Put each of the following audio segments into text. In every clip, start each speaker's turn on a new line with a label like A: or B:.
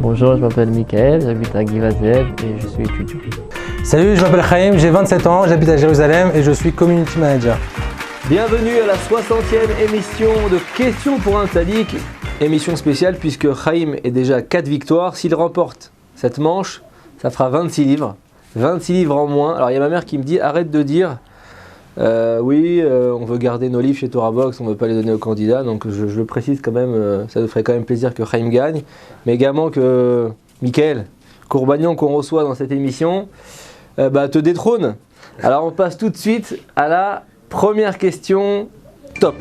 A: Bonjour, je m'appelle Mickaël, j'habite à Givazev et je suis étudiant.
B: Salut, je m'appelle Chaim, j'ai 27 ans, j'habite à Jérusalem et je suis community manager.
C: Bienvenue à la 60e émission de Questions pour un Tzaddik. Émission spéciale puisque Chaim est déjà à 4 victoires. S'il remporte cette manche, ça fera 26 livres. 26 livres en moins. Alors il y a ma mère qui me dit arrête de dire on veut garder nos livres chez Torah Box, on ne veut pas les donner aux candidats. Donc je le précise quand même, ça nous ferait quand même plaisir que Chaim gagne. Mais également que Mickaël Courbagnon qu'on reçoit dans cette émission te détrône. Alors on passe tout de suite à la première question top.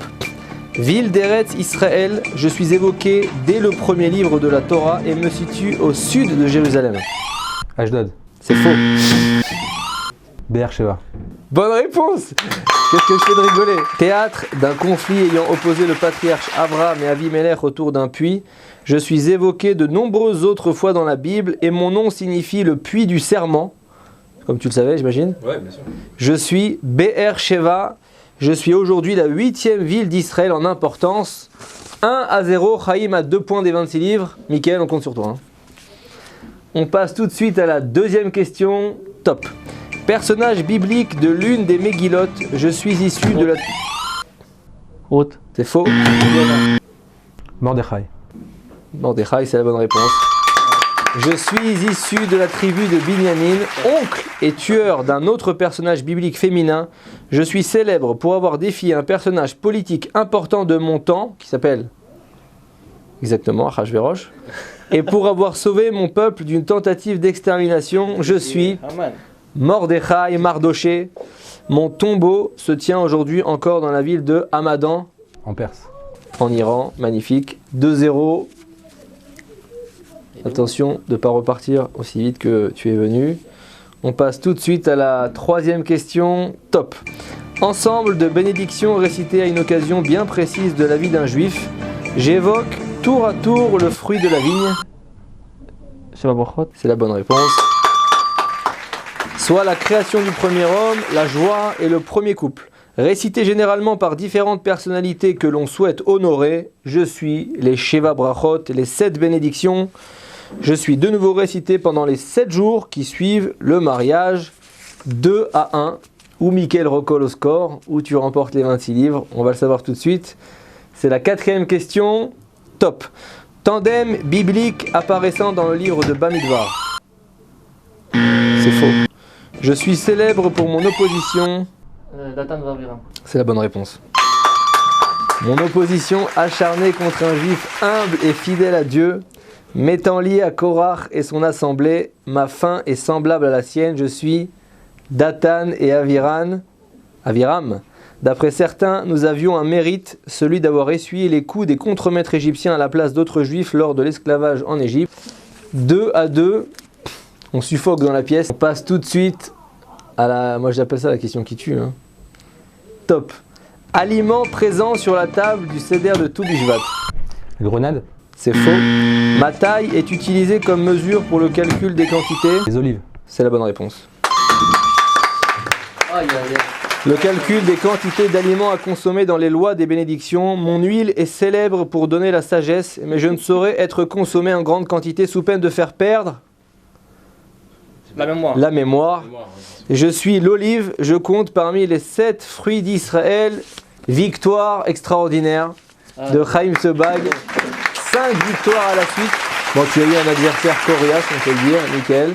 C: Ville d'Eretz Israël, je suis évoqué dès le premier livre de la Torah et me situe au sud de Jérusalem.
B: Ashdod.
C: C'est faux.
B: Be'er Sheva.
C: Bonne réponse. Qu'est-ce que je fais de rigoler? Théâtre d'un conflit ayant opposé le patriarche Abraham et Avimelech autour d'un puits. Je suis évoqué de nombreuses autres fois dans la Bible et mon nom signifie le puits du serment. Comme tu le savais, j'imagine.
B: Ouais, bien sûr.
C: Je suis Be'er Sheva. Je suis aujourd'hui la 8e ville d'Israël en importance. 1-0, Chaim a 2 points des 26 livres. Mickaël, on compte sur toi. On passe tout de suite à la deuxième question. Top. Personnage biblique de l'une des Megillotes. Je suis issu de la...
A: Haute.
C: C'est faux.
B: Mordechai.
C: Mordechai, c'est la bonne réponse. Je suis issu de la tribu de Binyamin, oncle et tueur d'un autre personnage biblique féminin. Je suis célèbre pour avoir défié un personnage politique important de mon temps, qui s'appelle exactement Achashverosh, et pour avoir sauvé mon peuple d'une tentative d'extermination. Je suis Mordechai Mardoché. Mon tombeau se tient aujourd'hui encore dans la ville de Hamadan,
B: En Perse.
C: en Iran. Magnifique. 2-0. Attention de ne pas repartir aussi vite que tu es venu. On passe tout de suite à la troisième question. Top. Ensemble de bénédictions récitées à une occasion bien précise de la vie d'un juif. J'évoque tour à tour le fruit de la vigne.
A: Sheva Brachot.
C: C'est la bonne réponse. Soit la création du premier homme, la joie et le premier couple. Récité généralement par différentes personnalités que l'on souhaite honorer. Je suis les Sheva Brachot, les 7 bénédictions. Je suis de nouveau récité pendant les 7 jours qui suivent le mariage. 2-1, où Mickaël recolle au score, où tu remportes les 26 livres. On va le savoir tout de suite. C'est la 4e question. Top. Tandem biblique apparaissant dans le livre de Bamidbar. C'est faux. Je suis célèbre pour mon opposition.
A: Datan Vaviram.
C: C'est la bonne réponse. Mon opposition acharnée contre un juif humble et fidèle à Dieu, m'étant lié à Korach et son assemblée, ma fin est semblable à la sienne. Je suis Datan et Aviram. D'après certains, nous avions un mérite, celui d'avoir essuyé les coups des contremaîtres égyptiens à la place d'autres juifs lors de l'esclavage en Égypte. 2-2, on suffoque dans la pièce. On passe tout de suite à la... Moi j'appelle ça la question qui tue. Top. Aliment présent sur la table du Seder de Tou Bishvat.
B: Grenade.
C: C'est faux. Ma taille est utilisée comme mesure pour le calcul des quantités.
B: Les olives.
C: C'est la bonne réponse. Le calcul des quantités d'aliments à consommer dans les lois des bénédictions. Mon huile est célèbre pour donner la sagesse, mais je ne saurais être consommée en grande quantité sous peine de faire perdre la mémoire. Je suis l'olive, je compte parmi les 7 fruits d'Israël. Victoire extraordinaire de Chaim Sebag. 5 victoires à la suite. Bon, tu as eu un adversaire coriace, on peut le dire, Mickaël,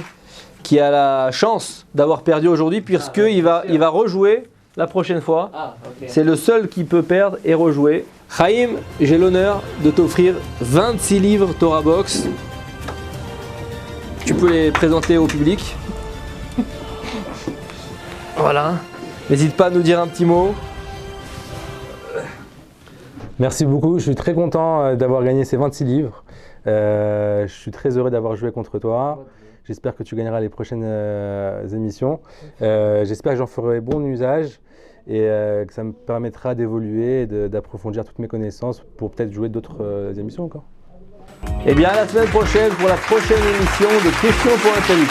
C: qui a la chance d'avoir perdu aujourd'hui, puisqu'il va rejouer la prochaine fois. C'est le seul qui peut perdre et rejouer. Chaim, j'ai l'honneur de t'offrir 26 livres Torah Box. Tu peux les présenter au public. Voilà. N'hésite pas à nous dire un petit mot.
B: Merci beaucoup, je suis très content d'avoir gagné ces 26 livres. Je suis très heureux d'avoir joué contre toi. J'espère que tu gagneras les prochaines émissions. J'espère que j'en ferai bon usage et que ça me permettra d'évoluer et d'approfondir toutes mes connaissances pour peut-être jouer d'autres émissions encore.
C: Et bien à la semaine prochaine pour la prochaine émission de Questions pour un Tzaddik.